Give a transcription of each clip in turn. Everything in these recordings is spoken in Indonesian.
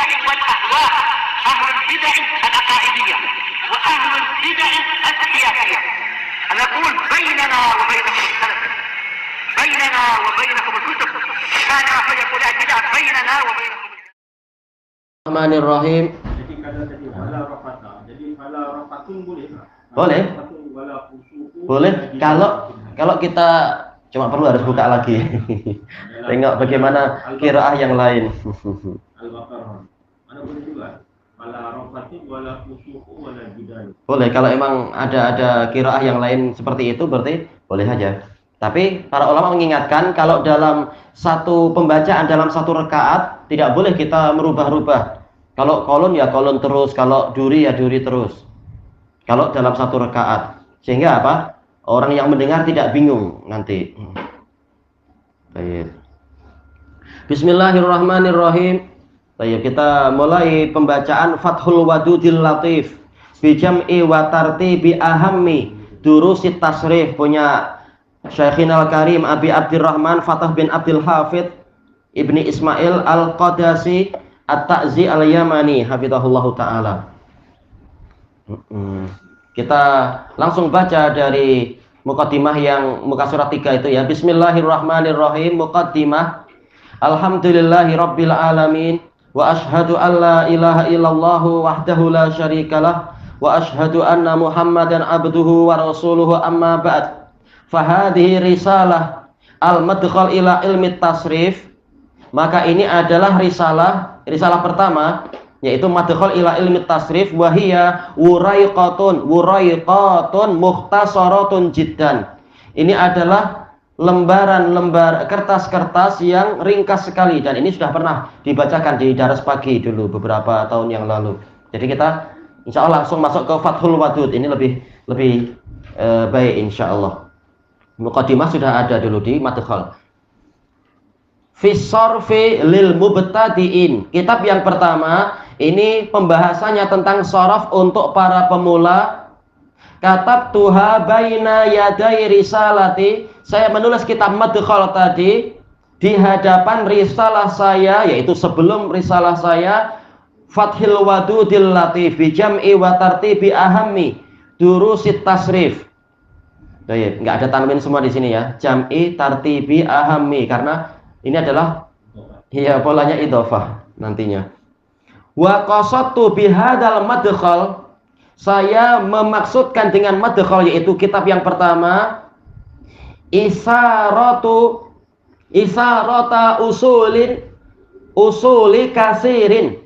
البدع والأهواء، أهل البدع العقائدية وأهل البدع السياسية. نقول بيننا وبينكم السلف، بيننا وبينكم الكتب، كان فيقول البدع بيننا وبينكم. Bismillahirrahmanirrahim. Jadi kalau tadi wala rafata, jadi wala rafatun boleh tak? Boleh. Wala fusuku. Boleh kalau kita cuma perlu harus buka lagi. Tengok bagaimana qiraah yang lain. Al-Baqarah. Mana boleh juga? Wala rafatin wala fusuku wala jidal. Boleh kalau emang ada qiraah yang lain seperti itu berarti boleh saja. Tapi para ulama mengingatkan kalau dalam satu pembacaan dalam satu rakaat tidak boleh kita merubah-rubah. Kalau kolon ya kolon terus, kalau duri ya duri terus. Kalau dalam satu rakaat. Sehingga apa? Orang yang mendengar tidak bingung nanti. Baik. Bismillahirrahmanirrahim. Baik, kita mulai pembacaan Fathul Wadudil Latif bi jam'i wa tartibi ahammi durusit tasrif punya Syekhinal Karim Abi Abdurrahman Fatah bin Abdul Hafidh Ibni Ismail Al-Qadasi At-Ta'zi Al-Yamani hafizahullahu ta'ala. Kita langsung baca dari muqaddimah yang muka surat 3 itu ya. Bismillahirrahmanirrahim. Muqaddimah. Alhamdulillahi rabbil alamin wa ashhadu an la ilaha illallah wahdahu la syarikalah wa ashhadu anna Muhammadan abduhu wa rasuluhu amma ba'd. Fahadhihi risalah al-madkhal ila ilmi tasrif. Maka ini adalah risalah pertama yaitu madkhal ila ilmi tasrif wa hiya wuraiqatun mukhtasaratun jiddan. Ini adalah lembaran kertas-kertas yang ringkas sekali dan ini sudah pernah dibacakan di daras pagi dulu beberapa tahun yang lalu. Jadi kita insyaallah langsung masuk ke Fathul Wadud. Ini lebih baik insyaallah. Muqaddimah sudah ada dulu di madkhal. Fi sarfi lil mubtadiin. Kitab yang pertama ini pembahasannya tentang sharaf untuk para pemula. Katabtuha baina yaday risalati. Saya menulis kitab madkhal tadi di hadapan risalah saya, yaitu sebelum risalah saya Fathul Wadudil Latif bi jam'i wa tartibi ahammi durusit tasrif. Baik, enggak ada tanwin semua di sini ya. Jam'i tartibi ahammi karena ini adalah polanya idhofah nantinya. Wa qasadtu bihadzal madkhal. Saya memaksudkan dengan madkhal yaitu kitab yang pertama isarata usuli kasirin.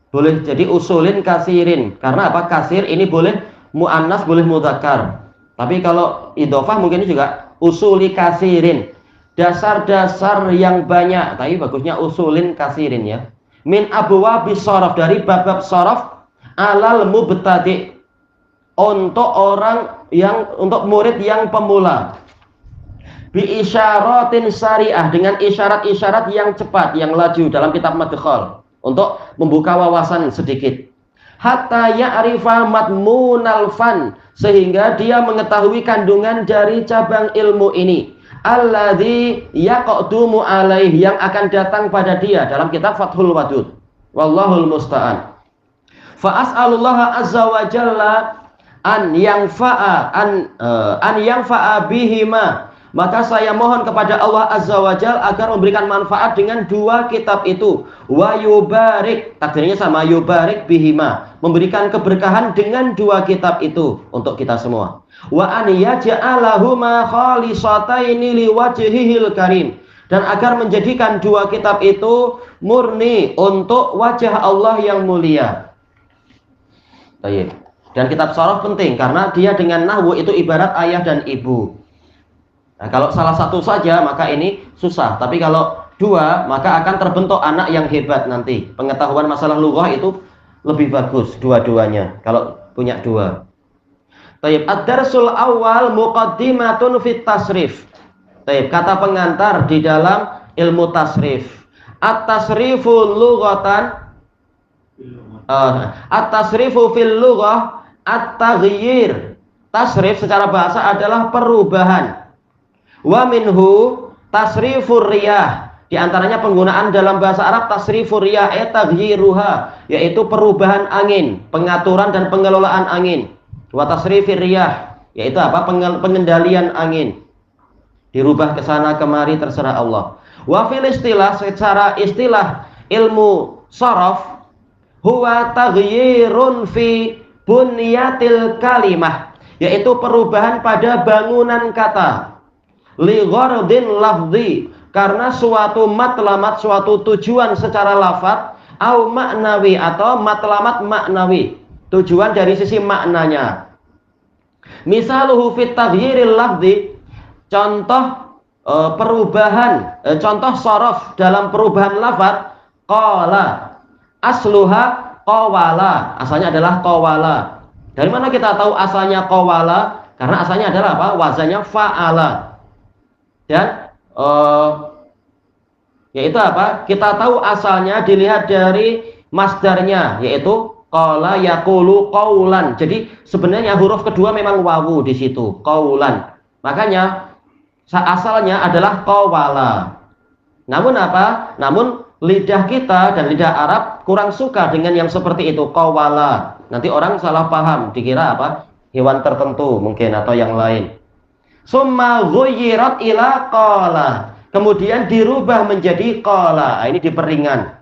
Boleh jadi usulin kasirin karena apa? Kasir ini boleh muannas boleh mudzakkar. Tapi kalau idhofah mungkin juga usuli kasirin. Dasar-dasar yang banyak, tapi bagusnya usulin kasirin ya. Min abwabis sharaf, dari bab-bab sharaf alal mubtadi, untuk murid yang pemula. Bi isyaratin syariah, dengan isyarat-isyarat yang cepat, yang laju dalam kitab madkhal untuk membuka wawasan sedikit. Hatta ya'rifa madmunal fan, sehingga dia mengetahui kandungan dari cabang ilmu ini. Alladzi yaqdumu alaih, yang akan datang pada dia dalam kitab Fathul Wadud. Wallahul musta'an. Fa as'alullaha azza wa jalla an yanfa'a bihima. Maka saya mohon kepada Allah azza wa jalla agar memberikan manfaat dengan dua kitab itu. Wa yubarik, takdirnya sama, yubarik bihima, memberikan keberkahan dengan dua kitab itu untuk kita semua. Wa an yaj'alahuma khalisataini liwajhihil karim, dan agar menjadikan dua kitab itu murni untuk wajah Allah yang mulia. Baik. Dan kitab sharaf penting karena dia dengan nahwu itu ibarat ayah dan ibu. Nah, kalau salah satu saja maka ini susah, tapi kalau dua maka akan terbentuk anak yang hebat nanti. Pengetahuan masalah lughah itu lebih bagus dua-duanya kalau punya dua. Baik, ad-darsul awal muqaddimatun fit tasrif. Baik, kata pengantar di dalam ilmu tasrif. At-tasrifu lughatan, at-tasrifu fil lughah at-taghyir. Tasrif secara bahasa adalah perubahan. Wa minhu tasrifur riyah, Di antaranya penggunaan dalam bahasa Arab tasrifur riyah taghyiruha, yaitu perubahan angin, pengaturan dan pengelolaan angin. Wa tasrifir riyah, yaitu apa? Pengendalian angin. Dirubah ke sana kemari terserah Allah. Wa fil istilah, secara istilah ilmu sharaf, huwa taghyirun fi bunyatil kalimah, yaitu perubahan pada bangunan kata. Li ghardin lafzi, karena suatu matlamat, suatu tujuan secara lafaz, au maknawi, atau matlamat maknawi, tujuan dari sisi maknanya. Misaluhu fit taghyiril lafzi, contoh perubahan, contoh sorof dalam perubahan lafaz, qala asluha qawala, asalnya adalah qawala. Dari mana kita tahu asalnya qawala? Karena asalnya adalah apa? Wazannya fa'ala. Dan yaitu apa? Kita tahu asalnya dilihat dari masdarnya, yaitu qala yaqulu qaulan. Jadi sebenarnya huruf kedua memang wawu di situ, qaulan. Makanya asalnya adalah qawala. Namun apa? Namun lidah kita dan lidah Arab kurang suka dengan yang seperti itu, qawala. Nanti orang salah paham, dikira apa? Hewan tertentu mungkin atau yang lain. Summa ghuyyirat ila qala, kemudian dirubah menjadi qala. Ini diperingan.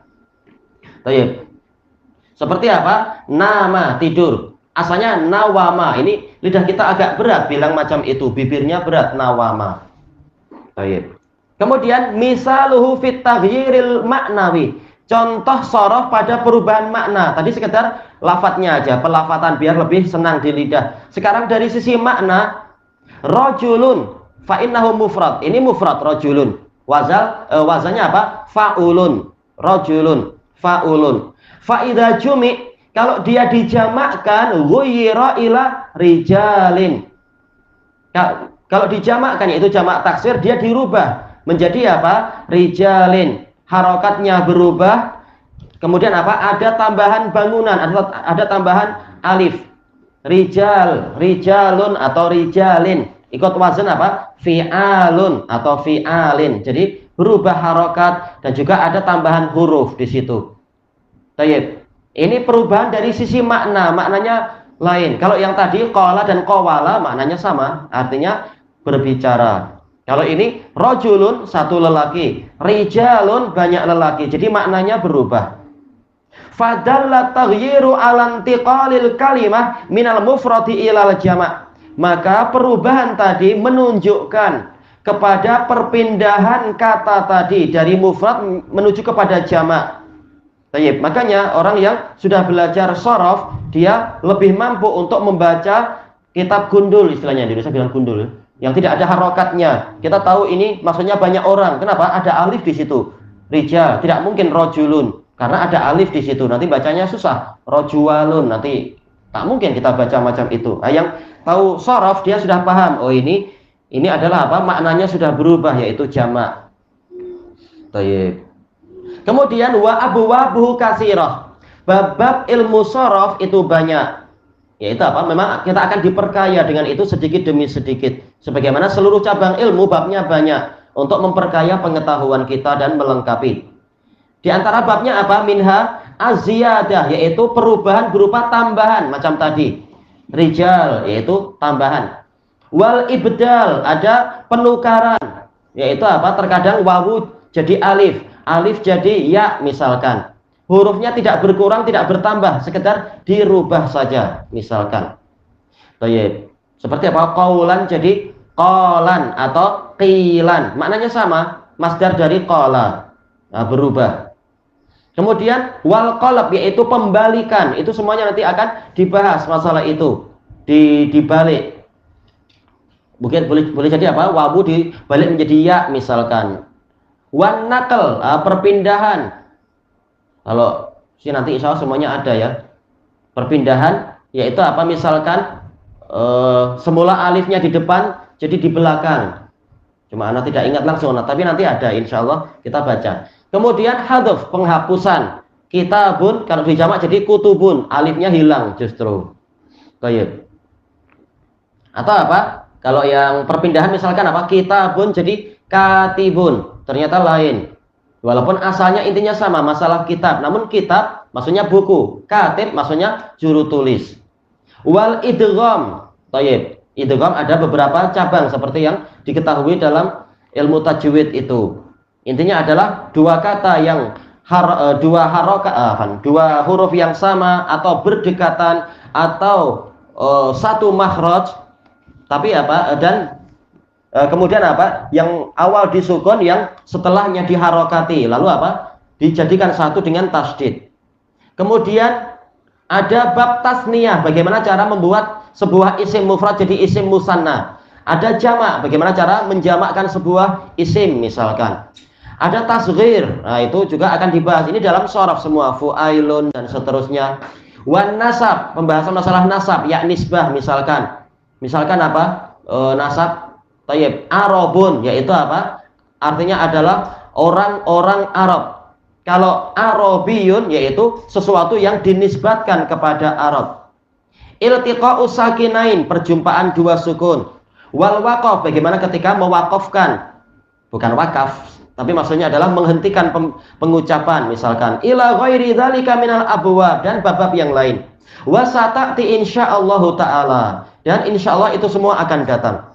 Baik. Seperti apa? Nama, tidur. Asalnya nawama. Ini lidah kita agak berat bilang macam itu, bibirnya berat, nawama. Baik. Kemudian misaluhu fit taghyiril maknawi, contoh sorof pada perubahan makna. Tadi sekedar lafadznya aja, pelafatan biar lebih senang di lidah. Sekarang dari sisi makna, rajulun fa innahu mufrad. Ini mufrad rajulun. Wazannya apa? Faulun. Rajulun, faulun. Fa idza jumi', kalau dia dijamakkan, ghuyyira ila rijalin. Kalau dijamakkan, yaitu jamak taksir, dia dirubah menjadi apa? Rijalin. Harokatnya berubah. Kemudian apa? Ada tambahan bangunan, ada tambahan alif. Rijal, rijalun atau rijalin. Ikut wazan apa? Fi'alun atau fi'alin. Jadi berubah harokat dan juga ada tambahan huruf di situ. Tayyib. Ini perubahan dari sisi makna, maknanya lain. Kalau yang tadi qala dan qawala maknanya sama, artinya berbicara. Kalau ini rajulun, satu lelaki, rijalun, banyak lelaki. Jadi maknanya berubah. Fadalla taghyiru ala intiqalil kalimah minal mufradi ilal jama'. Maka perubahan tadi menunjukkan kepada perpindahan kata tadi dari mufrad menuju kepada jama'. Tayyib. Makanya orang yang sudah belajar sorof, dia lebih mampu untuk membaca kitab gundul, istilahnya di Indonesia bilang gundul, yang tidak ada harokatnya. Kita tahu ini maksudnya banyak orang. Kenapa? Ada alif di situ. Rijal, tidak mungkin rojulun, karena ada alif di situ. Nanti bacanya susah. Rojualun, nanti tak mungkin kita baca macam itu. Nah, yang tahu sorof dia sudah paham. Oh ini adalah apa? Maknanya sudah berubah, yaitu jamak. Tayyib. Kemudian wa abwabuhu katsirah. Bab-bab ilmu sorof itu banyak. Yaitu apa? Memang kita akan diperkaya dengan itu sedikit demi sedikit. Sebagaimana seluruh cabang ilmu babnya banyak untuk memperkaya pengetahuan kita dan melengkapi. Di antara babnya apa? Minha az-ziyadah, yaitu perubahan berupa tambahan macam tadi. Rijal, yaitu tambahan. Wal ibdal, ada penukaran, yaitu apa? Terkadang wawu jadi alif, alif jadi ya misalkan. Hurufnya tidak berkurang, tidak bertambah, sekedar dirubah saja misalkan. Baik. Seperti apa? Qaulan jadi qalan atau qilan. Maknanya sama, masdar dari qala. Nah, berubah. Kemudian wal qalb, yaitu pembalikan. Itu semuanya nanti akan dibahas masalah itu. Dibalik. Mungkin boleh jadi apa? Wawu dibalik menjadi ya misalkan. Wan naql, perpindahan. Kalau nanti insya Allah semuanya ada ya. Perpindahan yaitu apa? Misalkan semula alifnya di depan jadi di belakang. Cuma anak tidak ingat langsung, tapi nanti ada insya Allah kita baca. Kemudian hadaf, penghapusan. Kitabun kalau dijamak jadi kutubun, alifnya hilang justru. Baik. Atau apa? Kalau yang perpindahan misalkan apa? Kitabun jadi katibun, ternyata lain. Walaupun asalnya intinya sama, masalah kitab. Namun kitab maksudnya buku, katib maksudnya juru tulis. Wal idgham. Tayyib. Idgham ada beberapa cabang seperti yang diketahui dalam ilmu tajwid itu. Intinya adalah dua kata yang dua huruf yang sama atau berdekatan atau satu makhraj, tapi dan kemudian yang awal disukun, yang setelahnya diharokati, lalu dijadikan satu dengan tasdid. Kemudian ada bab tasniyah, bagaimana cara membuat sebuah isim mufrad jadi isim musanna. Ada jamak, bagaimana cara menjamakkan sebuah isim misalkan. Ada tasghir, nah itu juga akan dibahas. Ini dalam shorof semua, fu'ailun dan seterusnya. Wan nasab, pembahasan masalah nasab, ya nisbah misalkan. Misalkan nasab. Tayyib, Arabun, yaitu artinya adalah orang-orang Arab. Kalau Arabiyun, yaitu sesuatu yang dinisbatkan kepada Arab. Iltiqa'us sakinain, perjumpaan dua sukun. Wal waqaf, bagaimana ketika mewakafkan, bukan wakaf, tapi maksudnya adalah menghentikan pengucapan, misalkan ila ghairi dzalika minal abwab, dan bab-bab yang lain. Wa sata'ti insyaallah taala, dan insyaallah itu semua akan datang.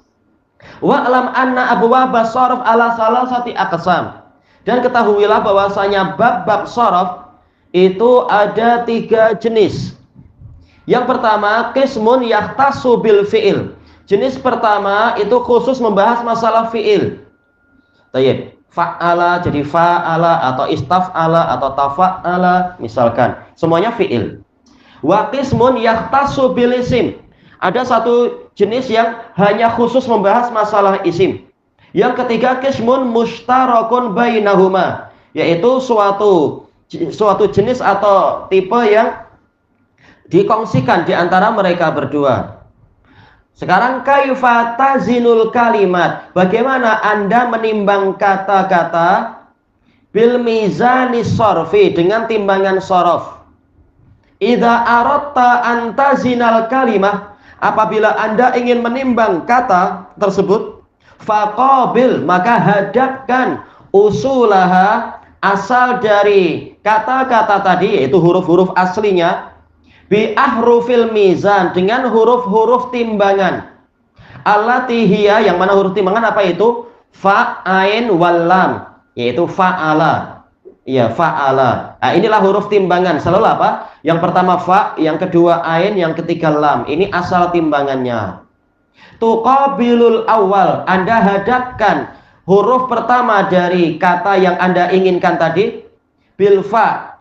Wa alam anna abwaba sharaf ala salasati aqsam, dan ketahuilah bahwasanya bab-bab sharaf itu ada 3 jenis. Yang pertama, qismun yahtassu bil fi'il. Jenis pertama itu khusus membahas masalah fi'il. Tayyib, fa'ala jadi fa'ala, atau istaf'ala atau tafa'ala misalkan, semuanya fi'il. Wa qismun yahtassu bil isim. Ada satu jenis yang hanya khusus membahas masalah isim. Yang ketiga, qismun mushtarakun bainahuma, yaitu suatu jenis atau tipe yang dikongsikan di antara mereka berdua. Sekarang kaifa tazinul kalimat, bagaimana Anda menimbang kata-kata bil mizani sharfi, dengan timbangan shorof. Idza aratta antazinal kalimah, apabila Anda ingin menimbang kata tersebut, faqabil, maka hadapkan usulaha, asal dari kata-kata tadi, yaitu huruf-huruf aslinya, bi ahrufil mizan, dengan huruf-huruf timbangan. Allati hiya, yang mana huruf timbangan itu? Fa, ain, wal lam, yaitu fa'ala. Iya, fa'ala. Nah, inilah huruf timbangan. Selalu yang pertama fa, yang kedua ain, yang ketiga lam. Ini asal timbangannya. Tuqabilul awal, Anda hadapkan huruf pertama dari kata yang Anda inginkan tadi, bil fa,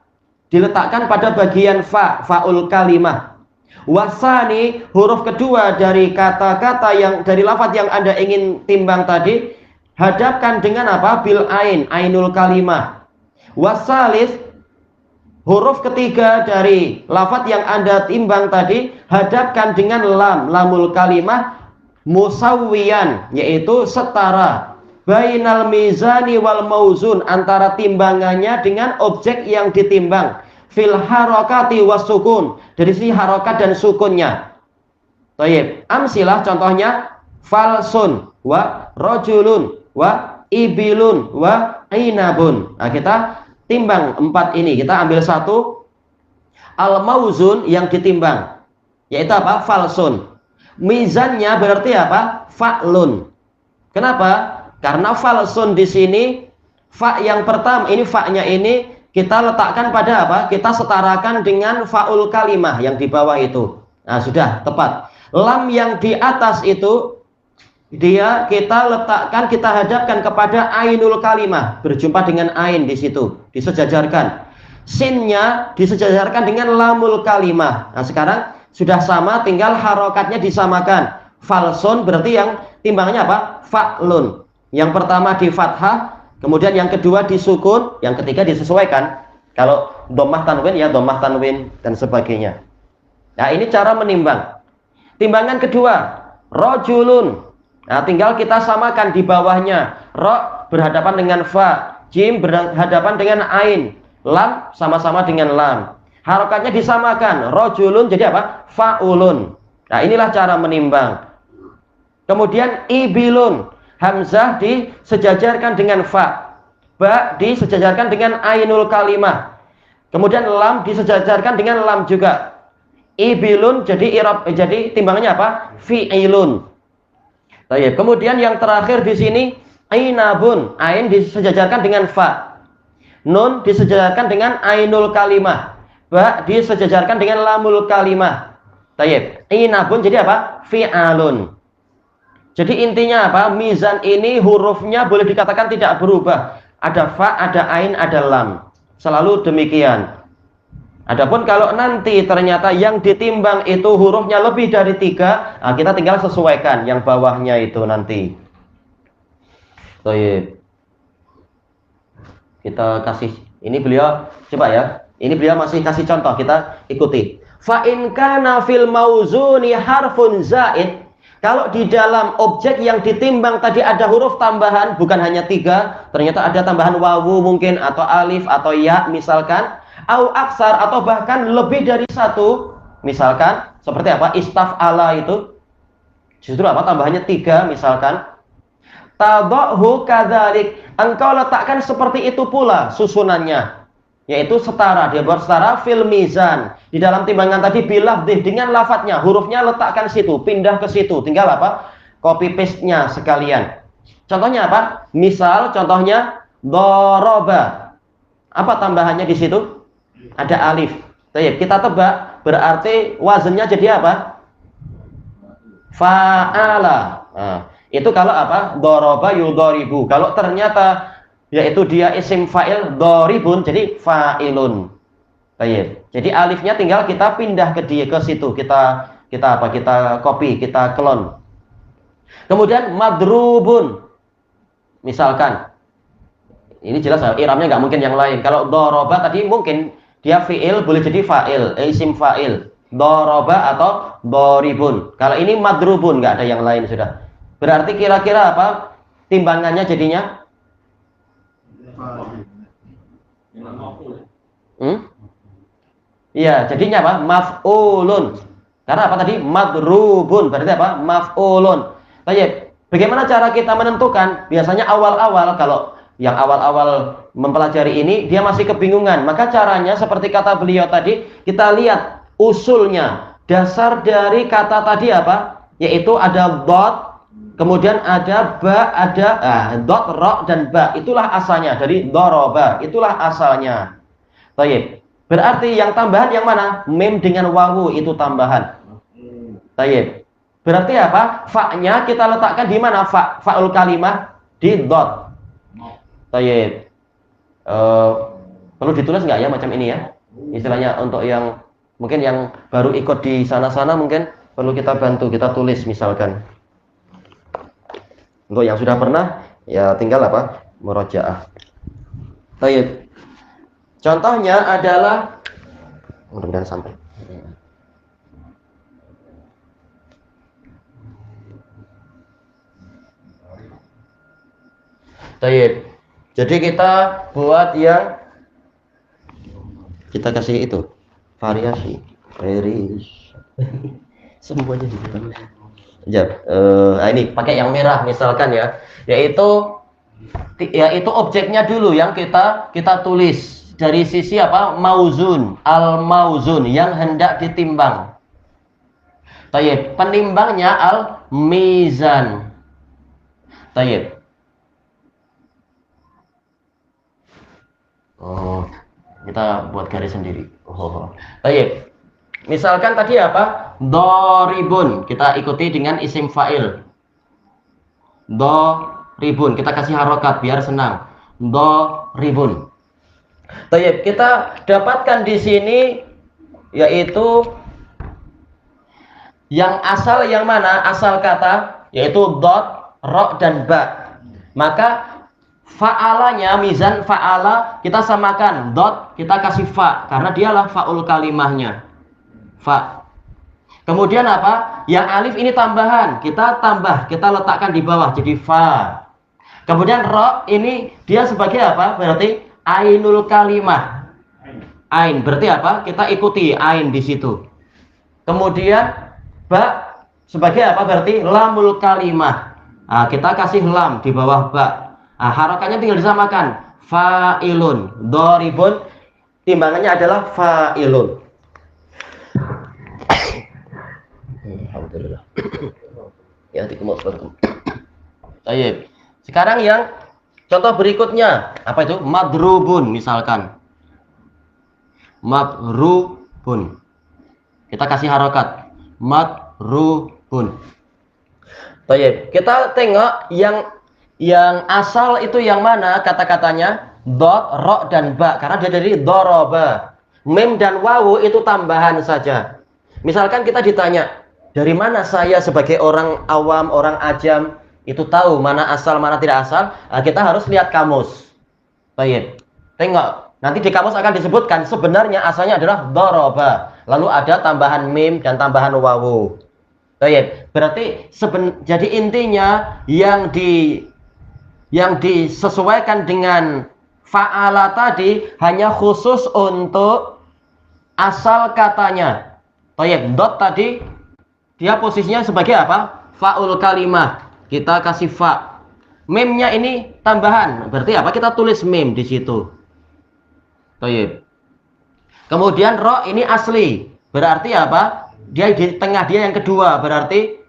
diletakkan pada bagian fa, faul kalimah. Wasani, huruf kedua dari kata-kata yang dari lafaz yang Anda ingin timbang tadi, hadapkan dengan bil ain, ainul kalimah. Wasalis, huruf ketiga dari lafaz yang Anda timbang tadi, hadapkan dengan lam, lamul kalimah, musawwiyan, yaitu setara, bainal mizani wal mauzun, antara timbangannya dengan objek yang ditimbang, fil harakati was sukun, dari sisi harokat dan sukunnya. Thayyib, amsilah contohnya, falsun wa rajulun wa ibilun wa inabun. Nah, kita timbang 4 ini, kita ambil satu, al-mauzun, yang ditimbang, yaitu falsun. Mizannya berarti fa'lun. Kenapa? Karena falsun di sini, fa yang pertama, ini fa-nya ini kita letakkan pada kita setarakan dengan fa'ul kalimah yang di bawah itu. Nah, sudah tepat. Lam yang di atas itu, kita letakkan, kita hadapkan kepada ainul kalimah, berjumpa dengan ain di situ, disejajarkan. Sinnya disejajarkan dengan lamul kalimah. Nah, sekarang sudah sama, tinggal harokatnya disamakan. Falsun berarti yang timbangannya fa'lun. Yang pertama di fathah, kemudian yang kedua di sukun, yang ketiga disesuaikan. Kalau dhammah tanwin ya dhammah tanwin dan sebagainya. Nah, ini cara menimbang. Timbangan kedua, rajulun. Nah, tinggal kita samakan di bawahnya. Ro berhadapan dengan fa, jim berhadapan dengan ain, lam sama-sama dengan lam. Harokatnya disamakan. Rajulun jadi fa'ulun. Nah, inilah cara menimbang. Kemudian ibilun, hamzah disejajarkan dengan fa. ba disejajarkan dengan ainul kalimah. Kemudian lam disejajarkan dengan lam juga. Ibilun jadi timbangannya apa? Fi'ilun. Baik. Kemudian yang terakhir di sini ainabun, ain disejajarkan dengan fa. Nun disejajarkan dengan ainul kalimah. Ba disejajarkan dengan lamul kalimah. Baik. Ainabun jadi apa? Fi'alun. Jadi intinya apa? Mizan ini hurufnya boleh dikatakan tidak berubah. Ada fa, ada ain, ada lam. Selalu demikian. Adapun kalau nanti ternyata yang ditimbang itu hurufnya lebih dari 3, nah kita tinggal sesuaikan yang bawahnya itu nanti. Baik. Kita kasih, ini beliau coba ya. Ini beliau masih kasih contoh, kita ikuti. Fa in kana fil mauzuni harfun zaid. Kalau di dalam objek yang ditimbang tadi ada huruf tambahan, bukan hanya 3, ternyata ada tambahan wawu mungkin, atau alif, atau ya misalkan, au aksar, atau bahkan lebih dari 1, misalkan, seperti apa, istaf'ala itu, justru apa, tambahannya 3 misalkan, tada'hu kadzalik, engkau letakkan seperti itu pula susunannya, yaitu setara, dia buat setara fil mizan, di dalam timbangan tadi bilafdih, dengan lafadznya, hurufnya letakkan situ, pindah ke situ, tinggal apa, copy paste-nya sekalian. Contohnya apa? Misal contohnya doroba, apa tambahannya di situ? Ada alif. Baik, kita tebak, berarti wazannya jadi apa? Fa'ala. Nah, itu kalau apa? Doroba yudoribu. Kalau ternyata yaitu dia isim fa'il doribun, jadi fa'ilun. Baik. Jadi alifnya tinggal kita pindah ke dia, ke situ. Kita copy, kita clone. Kemudian madrubun. Misalkan ini jelas i'rabnya nggak mungkin yang lain. Kalau doroba tadi mungkin dia fi'il, boleh jadi fa'il, isim fa'il, doroba atau doribun. Kalau ini madrubun, nggak ada yang lain sudah. Berarti kira-kira apa timbangannya jadinya? Iya, jadinya apa? Maf'ulun. Karena apa tadi? Madrubun. Berarti apa? Maf'ulun. Baik. Bagaimana cara kita menentukan? Biasanya awal-awal, kalau yang awal-awal mempelajari ini dia masih kebingungan, maka caranya seperti kata beliau tadi, kita lihat usulnya, dasar dari kata tadi apa, yaitu ada dot, kemudian ada ba, ada dot, ro, dan ba, itulah asalnya dari doroba, itulah asalnya. Baik, berarti yang tambahan yang mana? Mim dengan wawu itu tambahan. Baik, berarti apa? Fa-nya kita letakkan di mana? Fa'ul kalimah di dot. Baik. Perlu ditulis nggak ya macam ini ya? Istilahnya untuk yang mungkin yang baru ikut di sana-sana mungkin perlu kita bantu, kita tulis misalkan. Untuk yang sudah pernah ya tinggal apa? Murojaah. Baik. Contohnya adalah mudah-mudahan sampai. Baik. Jadi kita buat yang kita kasih itu variasi, semuanya gitu. Ya, ini pakai yang merah misalkan ya, yaitu objeknya dulu yang kita tulis dari sisi apa? Mauzun, al mauzun yang hendak ditimbang. Tayyib, penimbangnya al mizan. Tayyib. Oh, kita buat garis sendiri. Oh, baik. Misalkan tadi apa? Doribun. Kita ikuti dengan isim fa'il. Doribun. Kita kasih harokat biar senang. Doribun. Baik. Kita dapatkan di sini yaitu yang asal yang mana? Asal kata yaitu dot, ro, dan ba. Maka fa'alanya, mizan fa'ala kita samakan, dot kita kasih fa, karena dialah fa'ul kalimahnya, fa. Kemudian apa? Yang alif ini tambahan, kita tambah, kita letakkan di bawah jadi fa. Kemudian ro ini dia sebagai apa? Berarti ainul kalimah. Ain berarti apa? Kita ikuti ain di situ. Kemudian ba sebagai apa? Berarti lamul kalimah. Nah, kita kasih lam di bawah ba. Nah, harokannya tinggal disamakan. fa'ilun. Doribun timbangannya adalah fa'ilun. Alhamdulillah. Ya, dikumur-kumur. Baik. Sekarang yang contoh berikutnya, apa itu? Madrubun misalkan. Madrubun. Kita kasih harokat. Madrubun. Baik. Kita tengok yang asal itu yang mana kata-katanya? Dot, ro, dan ba. Karena dia dari doroba. Mim dan wawu itu tambahan saja. Misalkan kita ditanya, dari mana saya sebagai orang awam, orang ajam, itu tahu mana asal, mana tidak asal? Nah, kita harus lihat kamus. Baik. Tengok. Nanti di kamus akan disebutkan sebenarnya asalnya adalah doroba. Lalu ada tambahan mim dan tambahan wawu. Baik. Berarti jadi intinya yang disesuaikan dengan fa'ala tadi hanya khusus untuk asal katanya. Baik. Dot tadi dia posisinya sebagai apa? Fa'ul kalimah. Kita kasih fa. Mimnya ini tambahan. Berarti apa? Kita tulis mim di situ. Baik. Kemudian ro ini asli. Berarti apa? Dia di tengah dia yang kedua. Berarti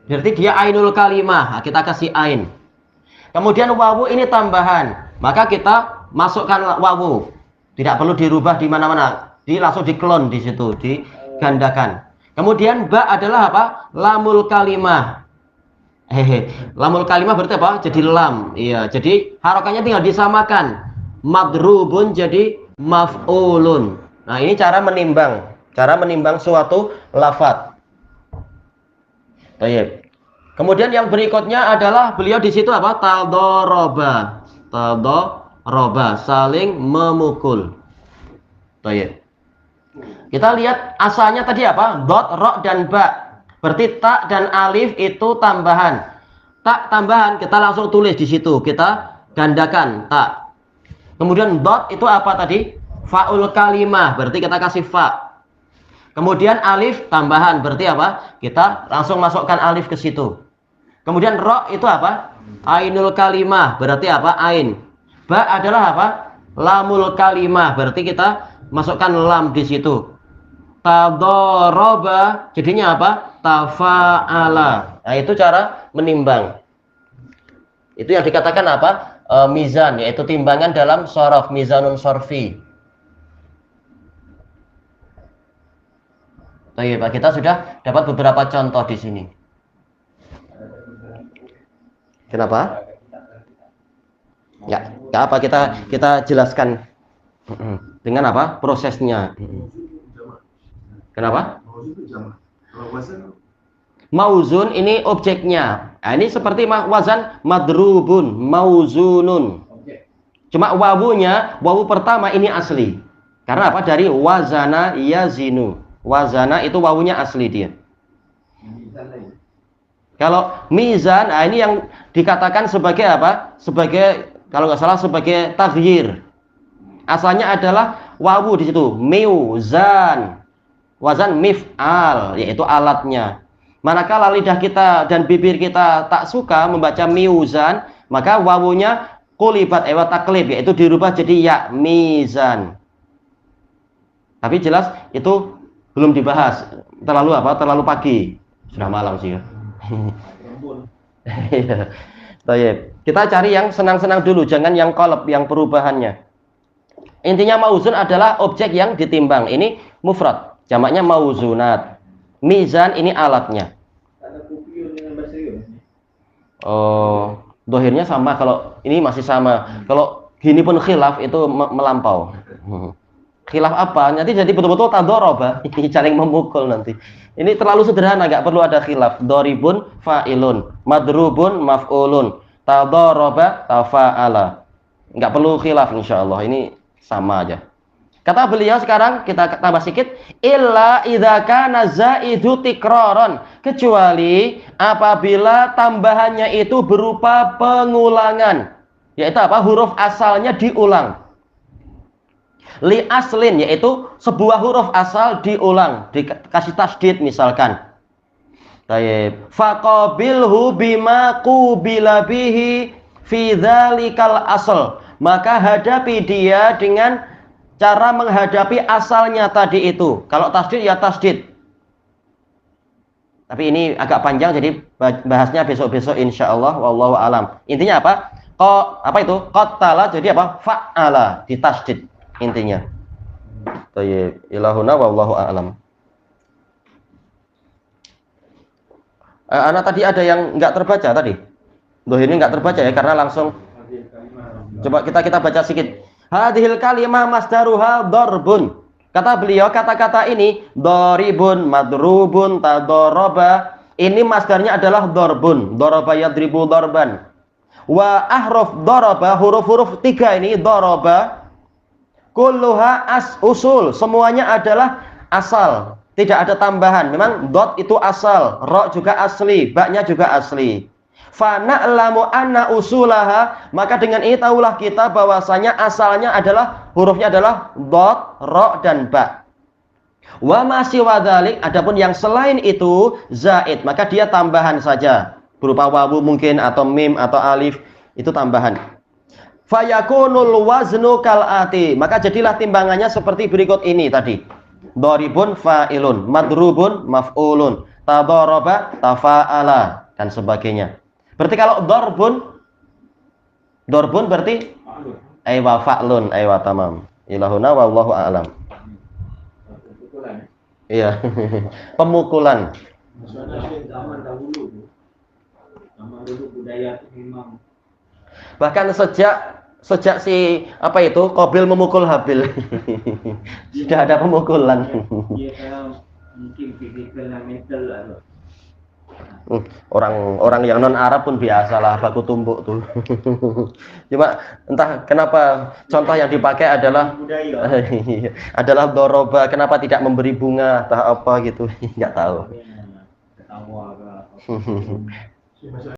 dia ainul kalimah. Nah, kita kasih ain. Kemudian wawu ini tambahan. Maka kita masukkan wawu. Tidak perlu dirubah di mana-mana. Langsung diklon di situ, digandakan. Kemudian ba adalah apa? Lamul kalimah. Lamul kalimah berarti apa? Jadi lam. Iya, jadi harokatnya tinggal disamakan. Madrubun jadi maf'ulun. Nah, ini cara menimbang suatu lafadz. Baik. Kemudian yang berikutnya adalah beliau di situ apa? Tadoroba. Tadoroba, saling memukul. Baik. Kita lihat asalnya tadi apa? Dot, ro, dan ba. Berarti tak dan alif itu tambahan. Tak tambahan kita langsung tulis di situ. Kita gandakan tak. Kemudian dot itu apa tadi? Fa'ul kalimah. Berarti kita kasih fa. Kemudian alif tambahan. Berarti apa? Kita langsung masukkan alif ke situ. Kemudian ro itu apa? Ainul kalimah. Berarti apa? Ain. Ba adalah apa? Lamul kalimah. Berarti kita masukkan lam di situ. Tadoroba jadinya apa? Tafa'ala. Nah, itu cara menimbang. Itu yang dikatakan apa? Mizan, yaitu timbangan dalam shorof, mizanun sorfi. Baik, Pak, kita sudah dapat beberapa contoh di sini. Kenapa? Ya, apa kita jelaskan dengan apa? Prosesnya. Kenapa? Mauzun ini objeknya. Nah, ini seperti wazan madrubun, mauzunun. Cuma wawu pertama ini asli. Karena apa? Dari wazana yazinu. Wazana itu wawunya asli dia. Kalau mizan, nah ini yang dikatakan sebagai apa? Sebagai, kalau nggak salah, sebagai taghyir. Asalnya adalah wawu di situ, miuzan. Wazan mif'al, yaitu alatnya. Manakala lidah kita dan bibir kita tak suka membaca miuzan, maka wawunya kulibat taklib, yaitu dirubah jadi ya, mizan. Tapi jelas itu belum dibahas. Terlalu pagi. Sudah malam sih ya. Kita cari yang senang-senang dulu, jangan yang kolab, yang perubahannya. Intinya mauzun adalah objek yang ditimbang. Ini mufrad. Jamaknya mauzunat. Mizan ini alatnya. Oh, dohirnya sama. Kalau ini masih sama. Kalau gini pun khilaf itu melampau. Khilaf apa? Nanti jadi betul-betul tadoroba. Saling memukul nanti. Ini terlalu sederhana, nggak perlu ada khilaf. Doribun fa'ilun, madrubun maf'ulun, tadoroba tafa'ala. Nggak perlu khilaf insyaallah. Ini sama aja. Kata beliau sekarang, kita tambah sedikit, illa idza kana zaidu tikraron, kecuali apabila tambahannya itu berupa pengulangan, yaitu apa? Huruf asalnya diulang. Li aslin, yaitu sebuah huruf asal diulang, dikasih tasdid misalkan. Baik. Faqabilhu bima qubila bihi fi dzalikal asl. maka hadapi dia dengan cara menghadapi asalnya tadi itu. Kalau tasdid ya tasdid. Tapi ini agak panjang, jadi bahasnya besok-besok insyaallah. Wallahu alam. Intinya apa? Apa itu? Qatala, jadi apa? Fa'ala, ditasdid intinya. Thayyib. Ilahuna wallahu alam. Anak tadi ada yang enggak terbaca tadi. Loh, ini enggak terbaca ya karena langsung. Coba kita baca sedikit. Hadhil kalimah masdaruha darbun. Kata beliau, kata-kata ini doribun, madrubun, tadoroba. Ini masdarnya adalah dorbun. Doroba yadribu dorban. Wa ahruf doroba, huruf-huruf 3 ini doroba. Kulluha usul. Semuanya adalah asal. Tidak ada tambahan. Memang dot itu asal. Ro juga asli. Ba-nya juga asli. Fana'lamu anna usulaha, maka dengan ini tahulah kita bahwasanya asalnya adalah hurufnya adalah dot, ro dan ba. Wa ma siwa dzalik, adapun yang selain itu zaid, maka dia tambahan saja. Berupa wawu mungkin atau mim atau alif, itu tambahan. Fayakunul waznu kalati, maka jadilah timbangannya seperti berikut ini tadi. Doribun fa'ilun, madrubun maf'ulun, tadaraba tafa'ala dan sebagainya. Berarti kalau dorbun berarti aywa fa'lun, aywa tamam. Ilahuna wallahu a'lam. Iya. Pemukulan. Zaman dahulu budaya memang. Bahkan sejak si apa itu Qabil memukul Habil. Sudah ada pemukulan. Dia kan mungkin physical dan mental lah. Orang yang non Arab pun biasalah baku tumbuk tuh. Cuma entah kenapa contoh yang dipakai adalah adalah doroba. Kenapa tidak memberi bunga atau apa gitu? Nggak tahu. Ketawa